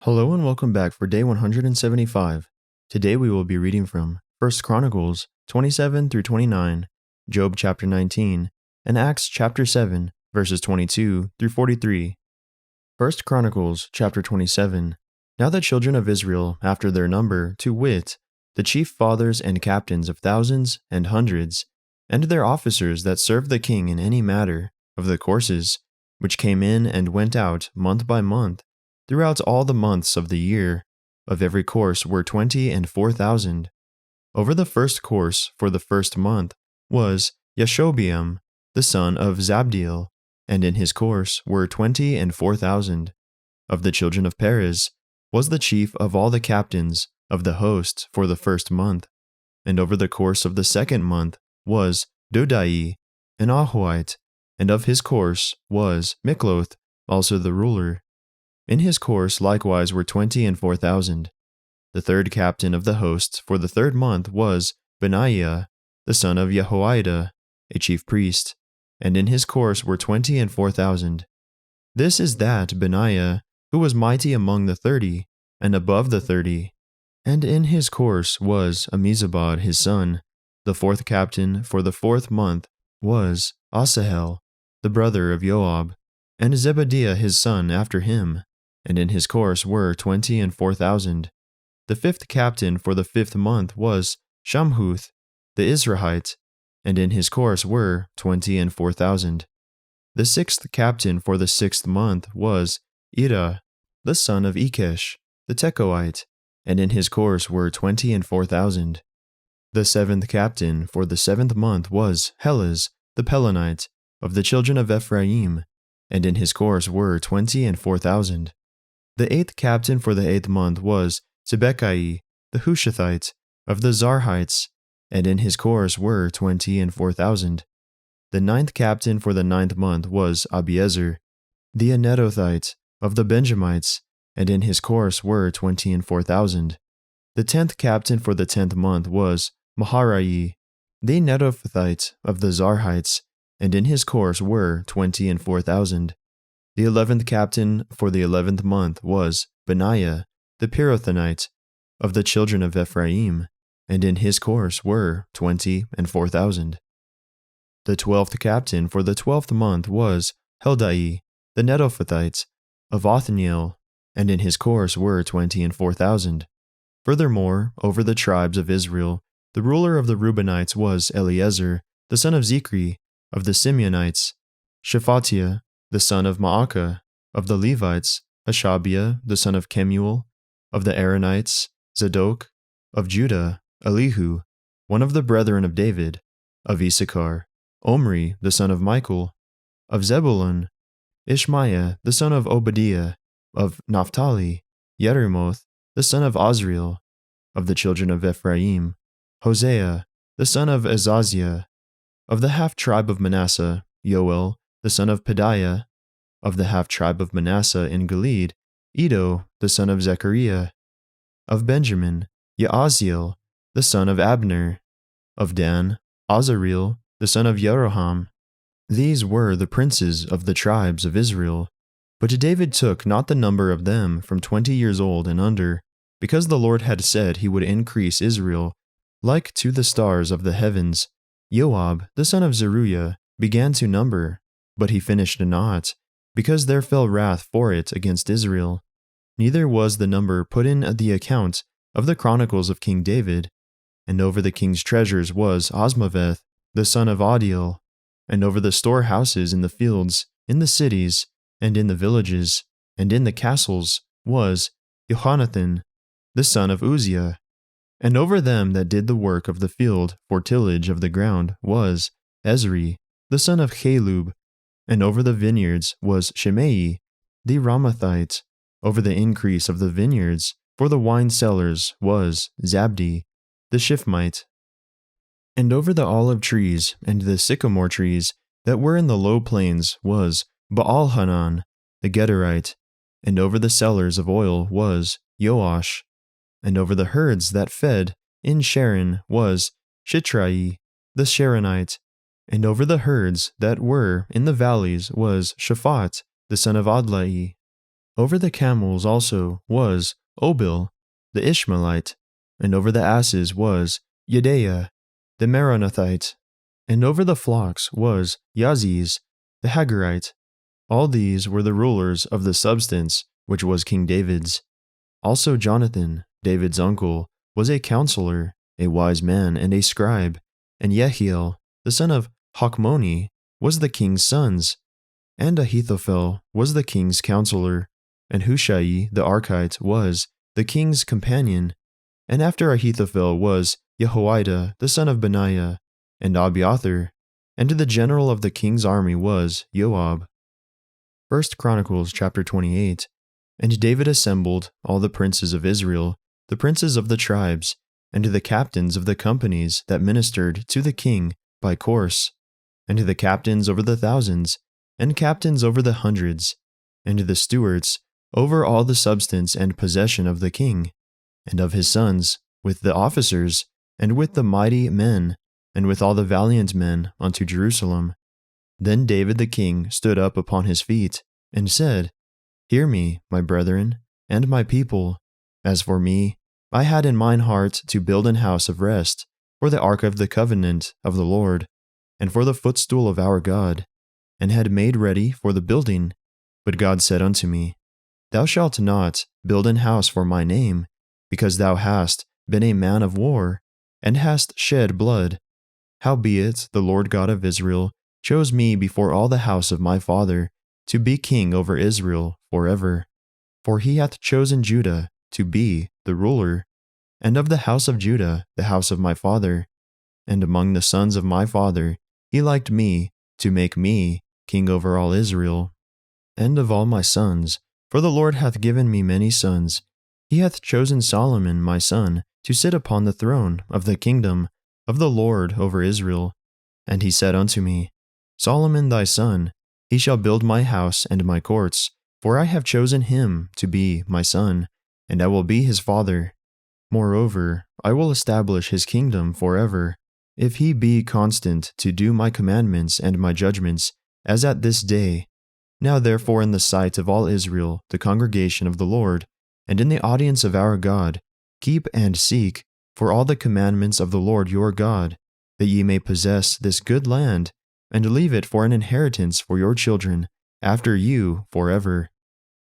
Hello and welcome back for day 175. Today we will be reading from 1 Chronicles 27 through 29, Job chapter 19, and Acts chapter 7, verses 22 through 43. 1 Chronicles chapter 27. Now the children of Israel, after their number, to wit, the chief fathers and captains of thousands and hundreds, and their officers that served the king in any matter, of the courses, which came in and went out month by month, throughout all the months of the year, of every course were 24,000. Over the first course for the first month was Yashobeam, the son of Zabdiel, and in his course were 24,000. Of the children of Perez was the chief of all the captains of the host for the first month, and over the course of the second month was Dodai, an Ahoite, and of his course was Mikloth, also the ruler. In his course likewise were 24,000. The third captain of the hosts for the third month was Benaiah, the son of Jehoiada, a chief priest, and in his course were 24,000. This is that Benaiah, who was mighty among the 30, and above the 30. And in his course was Ammizabad his son. The fourth captain for the fourth month was Asahel, the brother of Joab, and Zebadiah his son after him, and in his course were 24,000. The fifth captain for the fifth month was Shamhuth, the Israelite, and in his course were 24,000. The sixth captain for the sixth month was Ira, the son of Ikesh, the Tekoite, and in his course were 24,000. The seventh captain for the seventh month was Helez, the Pelonite, of the children of Ephraim, and in his course were 24,000. The eighth captain for the eighth month was Sibbecai, the Hushathite, of the Zarhites, and in his course were 24,000. The ninth captain for the ninth month was Abiezer, the Anetothite, of the Benjamites, and in his course were 24,000. The 10th captain for the 10th month was Maharai, the Netophathite, of the Zarhites, and in his course were 24,000. The 11th captain for the 11th month was Benaiah, the Pirathonite, of the children of Ephraim, and in his course were 24,000. The 12th captain for the 12th month was Heldai, the Netophathite, of Othniel, and in his course were 24,000. Furthermore, over the tribes of Israel, the ruler of the Reubenites was Eliezer, the son of Zichri, of the Simeonites, Shephatiah, the son of Maacah, of the Levites, Hashabiah, the son of Kemuel, of the Aaronites, Zadok, of Judah, Elihu, one of the brethren of David, of Issachar, Omri, the son of Michael, of Zebulun, Ishmaiah, the son of Obadiah, of Naphtali, Yerimoth, the son of Azriel, of the children of Ephraim, Hosea, the son of Azaziah, of the half-tribe of Manasseh, Yoel, the son of Pedaiah, of the half-tribe of Manasseh in Gilead, Iddo, the son of Zechariah, of Benjamin, Yaaziel, the son of Abner, of Dan, Azareel, the son of Jeroham. These were the princes of the tribes of Israel. But David took not the number of them from 20 years old and under, because the Lord had said he would increase Israel, like to the stars of the heavens. Joab, the son of Zeruiah, began to number, but he finished not, because there fell wrath for it against Israel. Neither was the number put in the account of the Chronicles of King David. And over the king's treasures was Osmaveth, the son of Adiel, and over the storehouses in the fields, in the cities, and in the villages, and in the castles was Johannathan, the son of Uzziah. And over them that did the work of the field for tillage of the ground was Ezri, the son of Chalub, and over the vineyards was Shimei, the Ramathite. Over the increase of the vineyards for the wine cellars was Zabdi, the Shifmite. And over the olive trees and the sycamore trees that were in the low plains was Baal-Hanan, the Gederite. And over the cellars of oil was Joash. And over the herds that fed in Sharon was Shitrai, the Sharonite. And over the herds that were in the valleys was Shaphat, the son of Adlai. Over the camels also was Obil, the Ishmaelite, and over the asses was Yedeah, the Meronothite, and over the flocks was Yaziz, the Hagarite. All these were the rulers of the substance which was King David's. Also Jonathan, David's uncle, was a counselor, a wise man, and a scribe, and Jehiel, the son of Hachmoni, was the king's sons, and Ahithophel was the king's counselor, and Hushai the Archite was the king's companion, and after Ahithophel was Jehoiada the son of Benaiah, and Abiathar, and the general of the king's army was Joab. 1 Chronicles chapter 28. And David assembled all the princes of Israel, the princes of the tribes, and the captains of the companies that ministered to the king by course, and the captains over the thousands, and captains over the hundreds, and the stewards over all the substance and possession of the king, and of his sons, with the officers, and with the mighty men, and with all the valiant men unto Jerusalem. Then David the king stood up upon his feet, and said, Hear me, my brethren, and my people. As for me, I had in mine heart to build an house of rest, for the ark of the covenant of the Lord, and for the footstool of our God, and had made ready for the building. But God said unto me, Thou shalt not build an house for my name, because thou hast been a man of war, and hast shed blood. Howbeit the Lord God of Israel chose me before all the house of my father to be king over Israel forever. For he hath chosen Judah to be the ruler, and of the house of Judah the house of my father. And among the sons of my father he liked me to make me king over all Israel. And of all my sons, for the Lord hath given me many sons, he hath chosen Solomon my son to sit upon the throne of the kingdom of the Lord over Israel. And he said unto me, Solomon thy son, he shall build my house and my courts, for I have chosen him to be my son, and I will be his father. Moreover, I will establish his kingdom forever, if he be constant to do my commandments and my judgments, as at this day. Now therefore in the sight of all Israel, the congregation of the Lord, and in the audience of our God, keep and seek for all the commandments of the Lord your God, that ye may possess this good land, and leave it for an inheritance for your children after you forever.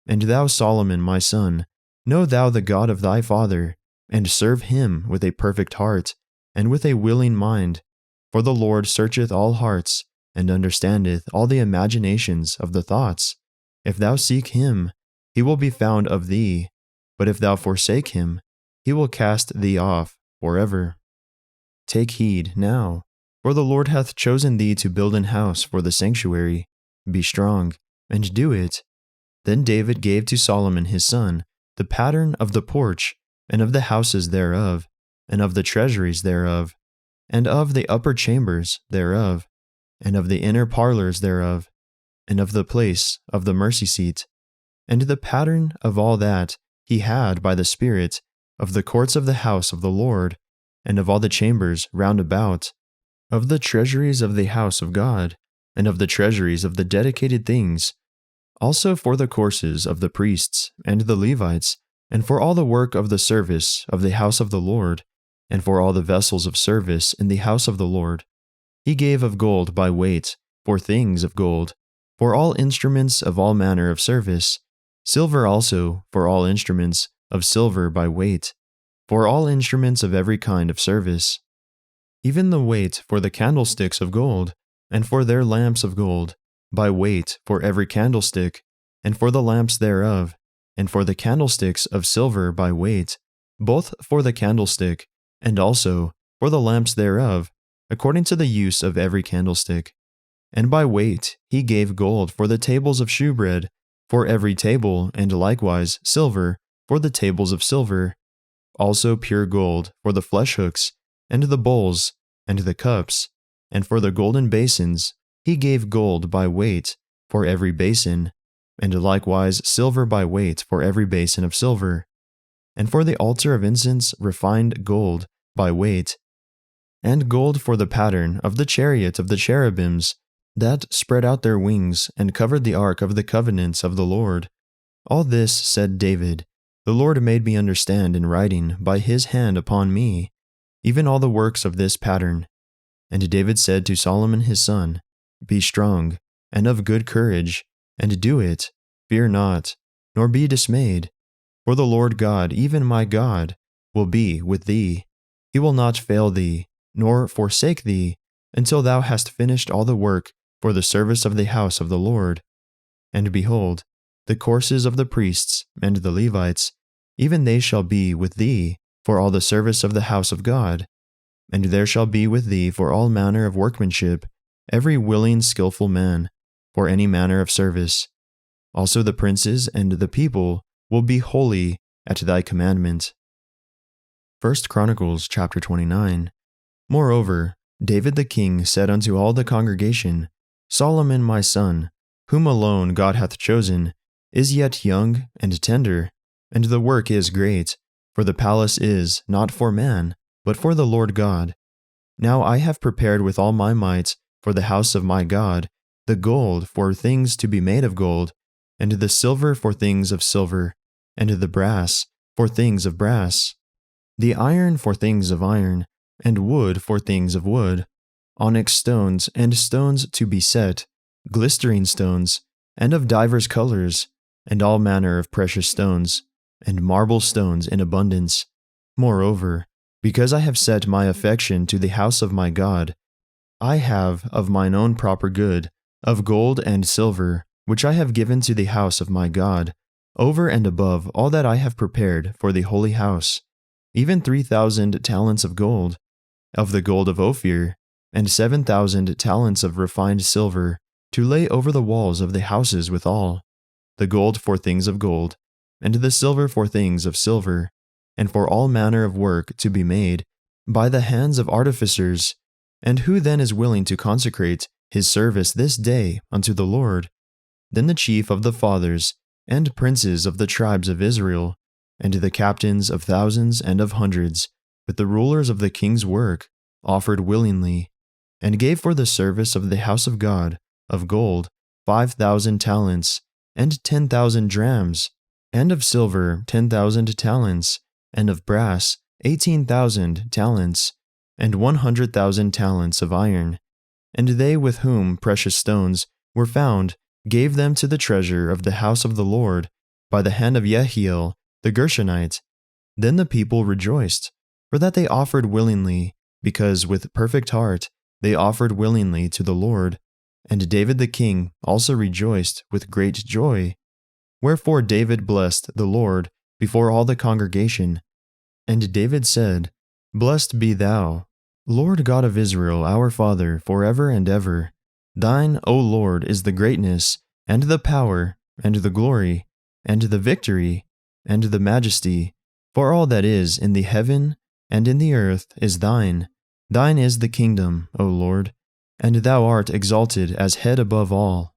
And thou, Solomon my son, know thou the God of thy father, and serve him with a perfect heart, and with a willing mind. For the Lord searcheth all hearts, and understandeth all the imaginations of the thoughts. If thou seek him, he will be found of thee, but if thou forsake him, he will cast thee off forever. Take heed now, for the Lord hath chosen thee to build an house for the sanctuary. Be strong, and do it. Then David gave to Solomon his son the pattern of the porch, and of the houses thereof, and of the treasuries thereof, and of the upper chambers thereof, and of the inner parlors thereof, and of the place of the mercy seat, and the pattern of all that he had by the Spirit of the courts of the house of the Lord, and of all the chambers round about, of the treasuries of the house of God, and of the treasuries of the dedicated things, also for the courses of the priests and the Levites, and for all the work of the service of the house of the Lord, and for all the vessels of service in the house of the Lord. He gave of gold by weight, for things of gold, for all instruments of all manner of service, silver also for all instruments of silver by weight, for all instruments of every kind of service. Even the weight for the candlesticks of gold, and for their lamps of gold, by weight for every candlestick, and for the lamps thereof, and for the candlesticks of silver by weight, both for the candlestick, and also for the lamps thereof, according to the use of every candlestick. And by weight he gave gold for the tables of shewbread, for every table, and likewise silver for the tables of silver, also pure gold for the flesh hooks, and the bowls, and the cups, and for the golden basins he gave gold by weight for every basin, and likewise silver by weight for every basin of silver, and for the altar of incense refined gold by weight, and gold for the pattern of the chariot of the cherubims that spread out their wings and covered the ark of the covenants of the Lord, All this said David, the Lord made me understand in writing by his hand upon me, even all the works of this pattern. And David said to Solomon his son, Be strong, and of good courage, and do it, fear not, nor be dismayed. For the Lord God, even my God, will be with thee. He will not fail thee, nor forsake thee, until thou hast finished all the work for the service of the house of the Lord. And behold, the courses of the priests and the Levites, even they shall be with thee for all the service of the house of God. And there shall be with thee for all manner of workmanship, every willing skillful man, for any manner of service. Also the princes and the people will be holy at thy commandment. 1 Chronicles chapter 29. Moreover, David the king said unto all the congregation, Solomon my son, whom alone God hath chosen, is yet young and tender, and the work is great, for the palace is not for man, but for the Lord God. Now I have prepared with all my might for the house of my God, the gold for things to be made of gold, and the silver for things of silver, and the brass for things of brass, the iron for things of iron, and wood for things of wood, onyx stones and stones to be set, glistering stones, and of divers colors, and all manner of precious stones, and marble stones in abundance. Moreover, because I have set my affection to the house of my God, I have of mine own proper good, of gold and silver, which I have given to the house of my God, over and above all that I have prepared for the holy house, even 3,000 talents of gold, of the gold of Ophir, and 7,000 talents of refined silver, to lay over the walls of the houses withal, the gold for things of gold, and the silver for things of silver, and for all manner of work to be made by the hands of artificers. And who then is willing to consecrate his service this day unto the Lord? Then the chief of the fathers, and princes of the tribes of Israel, and the captains of thousands and of hundreds, with the rulers of the king's work, offered willingly, and gave for the service of the house of God, of gold, 5,000 talents, and 10,000 drams, and of silver 10,000 talents, and of brass 18,000 talents, and 100,000 talents of iron. And they with whom precious stones were found gave them to the treasure of the house of the Lord, by the hand of Jehiel the Gershonite. Then the people rejoiced, for that they offered willingly, because with perfect heart they offered willingly to the Lord. And David the king also rejoiced with great joy. Wherefore David blessed the Lord before all the congregation. And David said, Blessed be thou, Lord God of Israel, our Father, forever and ever. Thine, O Lord, is the greatness, and the power, and the glory, and the victory, and the majesty, for all that is in the heaven and in the earth is thine. Thine is the kingdom, O Lord, and thou art exalted as head above all.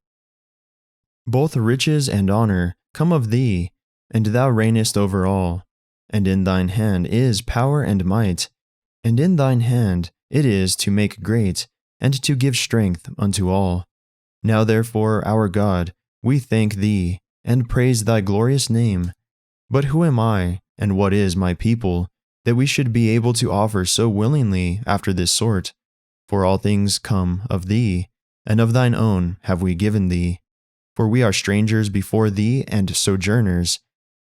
Both riches and honor come of thee, and thou reignest over all. And in thine hand is power and might, and in thine hand it is to make great, and to give strength unto all. Now therefore, our God, we thank thee, and praise thy glorious name. But who am I, and what is my people, that we should be able to offer so willingly after this sort? For all things come of thee, and of thine own have we given thee. For we are strangers before thee and sojourners,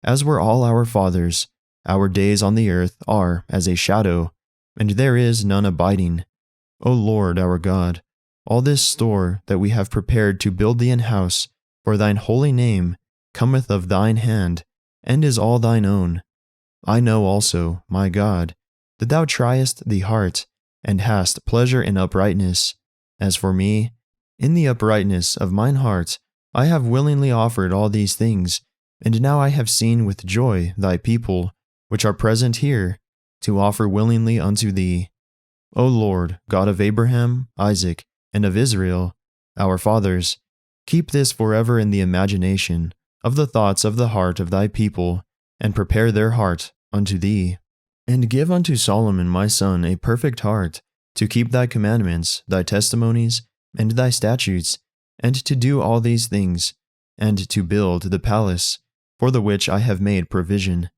as were all our fathers. Our days on the earth are as a shadow, and there is none abiding. O Lord our God, all this store that we have prepared to build thee an house for thine holy name cometh of thine hand, and is all thine own. I know also, my God, that thou triest the heart, and hast pleasure in uprightness. As for me, in the uprightness of mine heart I have willingly offered all these things, and now I have seen with joy thy people, which are present here, to offer willingly unto thee. O Lord, God of Abraham, Isaac, and of Israel, our fathers, keep this forever in the imagination of the thoughts of the heart of thy people, and prepare their heart unto thee. And give unto Solomon my son a perfect heart, to keep thy commandments, thy testimonies, and thy statutes, and to do all these things, and to build the palace, for the which I have made provision.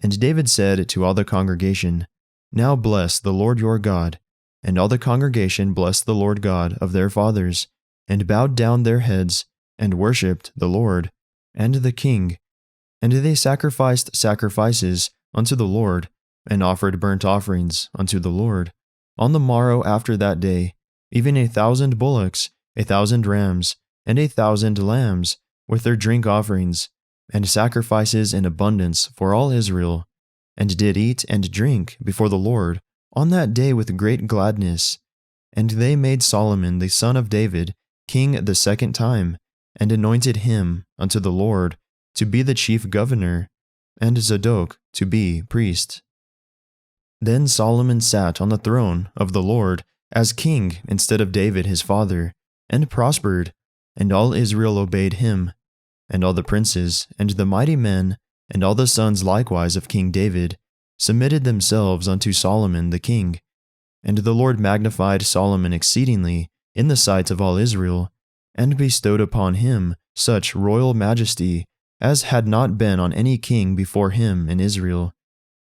And David said to all the congregation, Now bless the Lord your God. And all the congregation blessed the Lord God of their fathers, and bowed down their heads, and worshipped the Lord, and the king. And they sacrificed sacrifices unto the Lord, and offered burnt offerings unto the Lord. On the morrow after that day, even 1,000 bullocks, 1,000 rams, and 1,000 lambs, with their drink offerings, and sacrifices in abundance for all Israel, and did eat and drink before the Lord on that day with great gladness. And they made Solomon the son of David king the second time, and anointed him unto the Lord to be the chief governor, and Zadok to be priest. Then Solomon sat on the throne of the Lord as king instead of David his father, and prospered, and all Israel obeyed him. And all the princes, and the mighty men, and all the sons likewise of King David, submitted themselves unto Solomon the king. And the Lord magnified Solomon exceedingly in the sight of all Israel, and bestowed upon him such royal majesty as had not been on any king before him in Israel.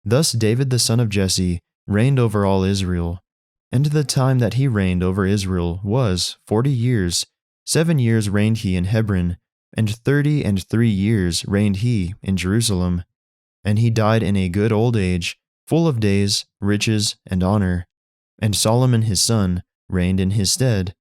Thus David the son of Jesse reigned over all Israel. And the time that he reigned over Israel was 40 years. 7 years reigned he in Hebron, and 33 years reigned he in Jerusalem. And he died in a good old age, full of days, riches, and honor. And Solomon his son reigned in his stead.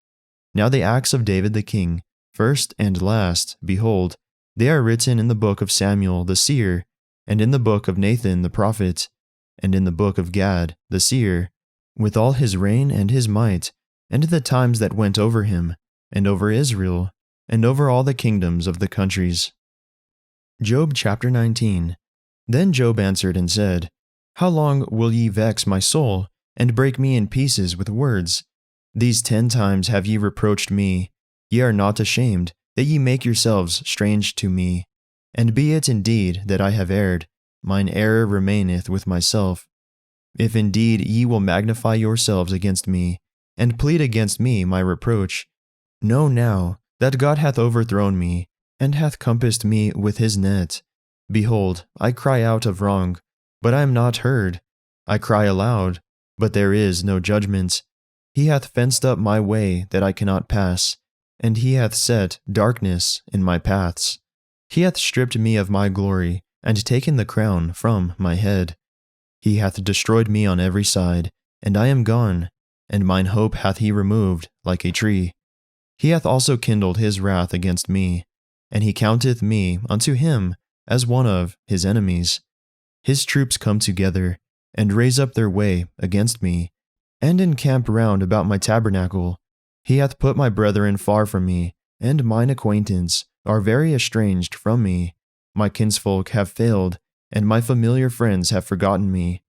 Now the acts of David the king, first and last, behold, they are written in the book of Samuel the seer, and in the book of Nathan the prophet, and in the book of Gad the seer, with all his reign and his might, and the times that went over him, and over Israel, and over all the kingdoms of the countries. Job chapter 19. Then Job answered and said, How long will ye vex my soul, and break me in pieces with words? These 10 times have ye reproached me. Ye are not ashamed, that ye make yourselves strange to me. And be it indeed that I have erred, mine error remaineth with myself. If indeed ye will magnify yourselves against me, and plead against me my reproach, know now that God hath overthrown me, and hath compassed me with his net. Behold, I cry out of wrong, but I am not heard. I cry aloud, but there is no judgment. He hath fenced up my way that I cannot pass, and he hath set darkness in my paths. He hath stripped me of my glory, and taken the crown from my head. He hath destroyed me on every side, and I am gone, and mine hope hath he removed like a tree. He hath also kindled his wrath against me, and he counteth me unto him as one of his enemies. His troops come together, and raise up their way against me, and encamp round about my tabernacle. He hath put my brethren far from me, and mine acquaintance are very estranged from me. My kinsfolk have failed, and my familiar friends have forgotten me.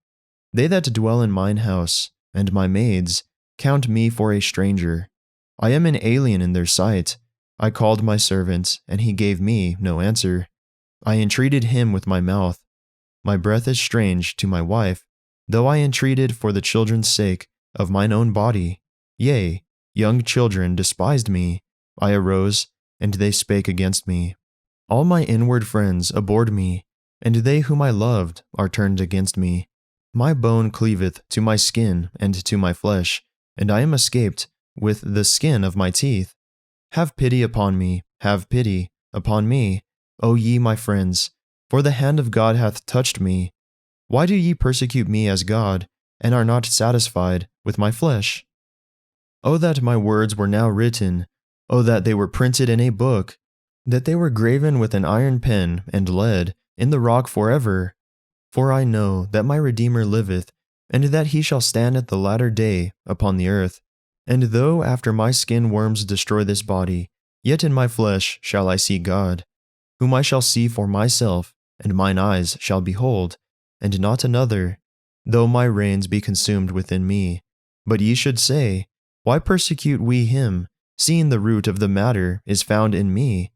They that dwell in mine house, and my maids, count me for a stranger. I am an alien in their sight. I called my servant, and he gave me no answer. I entreated him with my mouth. My breath is strange to my wife, though I entreated for the children's sake of mine own body. Yea, young children despised me. I arose, and they spake against me. All my inward friends abhorred me, and they whom I loved are turned against me. My bone cleaveth to my skin and to my flesh, and I am escaped with the skin of my teeth. Have pity upon me, have pity upon me, O ye my friends, for the hand of God hath touched me. Why do ye persecute me as God, and are not satisfied with my flesh? O that my words were now written, O that they were printed in a book, that they were graven with an iron pen and lead in the rock forever. For I know that my Redeemer liveth, and that he shall stand at the latter day upon the earth. And though after my skin worms destroy this body, yet in my flesh shall I see God, whom I shall see for myself, and mine eyes shall behold, and not another, though my reins be consumed within me. But ye should say, Why persecute we him, seeing the root of the matter is found in me?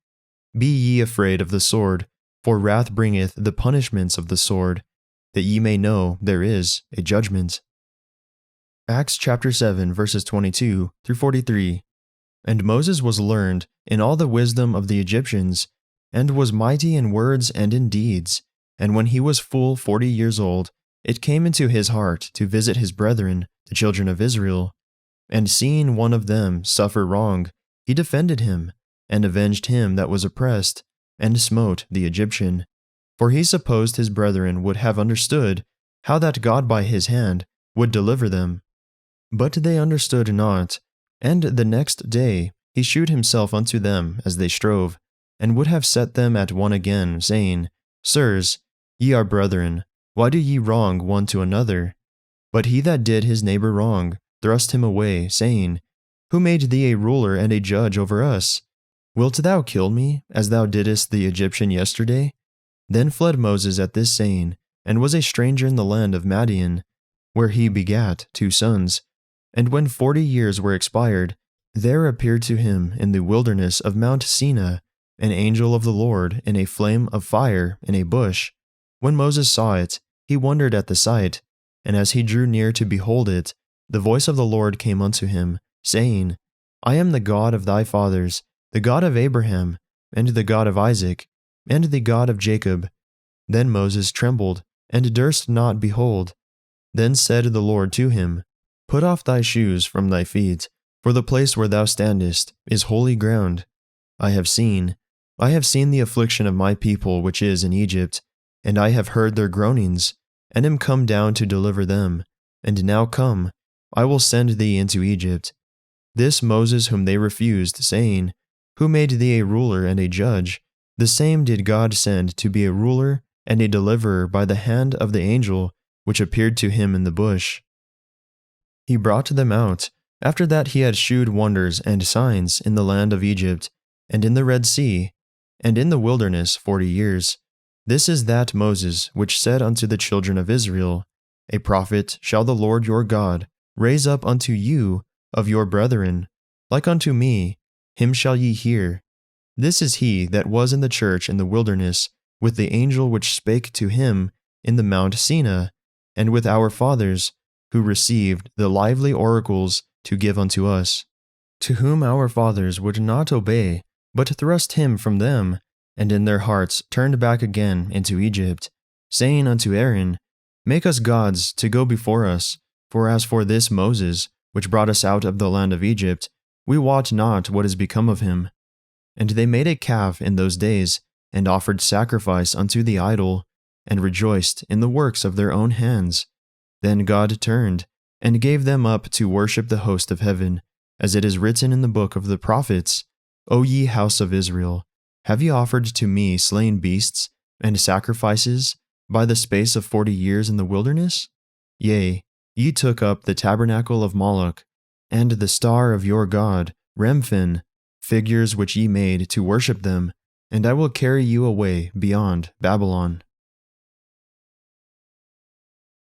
Be ye afraid of the sword, for wrath bringeth the punishments of the sword, that ye may know there is a judgment. Acts chapter 7 verses 22 through 43. And Moses was learned in all the wisdom of the Egyptians, and was mighty in words and in deeds. And when he was full 40 years old, it came into his heart to visit his brethren, the children of Israel. And seeing one of them suffer wrong, he defended him, and avenged him that was oppressed, and smote the Egyptian. For he supposed his brethren would have understood how that God by his hand would deliver them. But they understood not, and the next day he shewed himself unto them as they strove, and would have set them at one again, saying, Sirs, ye are brethren, why do ye wrong one to another? But he that did his neighbor wrong thrust him away, saying, Who made thee a ruler and a judge over us? Wilt thou kill me, as thou didst the Egyptian yesterday? Then fled Moses at this saying, and was a stranger in the land of Madian, where he begat 2 sons. And when 40 years were expired, there appeared to him in the wilderness of Mount Sinai an angel of the Lord in a flame of fire in a bush. When Moses saw it, he wondered at the sight, and as he drew near to behold it, the voice of the Lord came unto him, saying, I am the God of thy fathers, the God of Abraham, and the God of Isaac, and the God of Jacob. Then Moses trembled, and durst not behold. Then said the Lord to him, Put off thy shoes from thy feet, for the place where thou standest is holy ground. I have seen the affliction of my people which is in Egypt, and I have heard their groanings, and am come down to deliver them. And now come, I will send thee into Egypt. This Moses whom they refused, saying, Who made thee a ruler and a judge? The same did God send to be a ruler and a deliverer by the hand of the angel which appeared to him in the bush. He brought them out, after that he had shewed wonders and signs in the land of Egypt, and in the Red Sea, and in the wilderness 40 years. This is that Moses which said unto the children of Israel, A prophet shall the Lord your God raise up unto you of your brethren, like unto me, him shall ye hear. This is he that was in the church in the wilderness, with the angel which spake to him in the Mount Sinai, and with our fathers, who received the lively oracles to give unto us, to whom our fathers would not obey, but thrust him from them, and in their hearts turned back again into Egypt, saying unto Aaron, Make us gods to go before us, for as for this Moses, which brought us out of the land of Egypt, we wot not what is become of him. And they made a calf in those days, and offered sacrifice unto the idol, and rejoiced in the works of their own hands. Then God turned, and gave them up to worship the host of heaven, as it is written in the book of the prophets, O ye house of Israel, have ye offered to me slain beasts and sacrifices by the space of 40 years in the wilderness? Yea, ye took up the tabernacle of Moloch, and the star of your god, Remphan, figures which ye made to worship them, and I will carry you away beyond Babylon.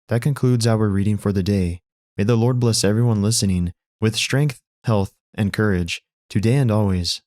That concludes our reading for the day. May the Lord bless everyone listening with strength, health, and courage, today and always.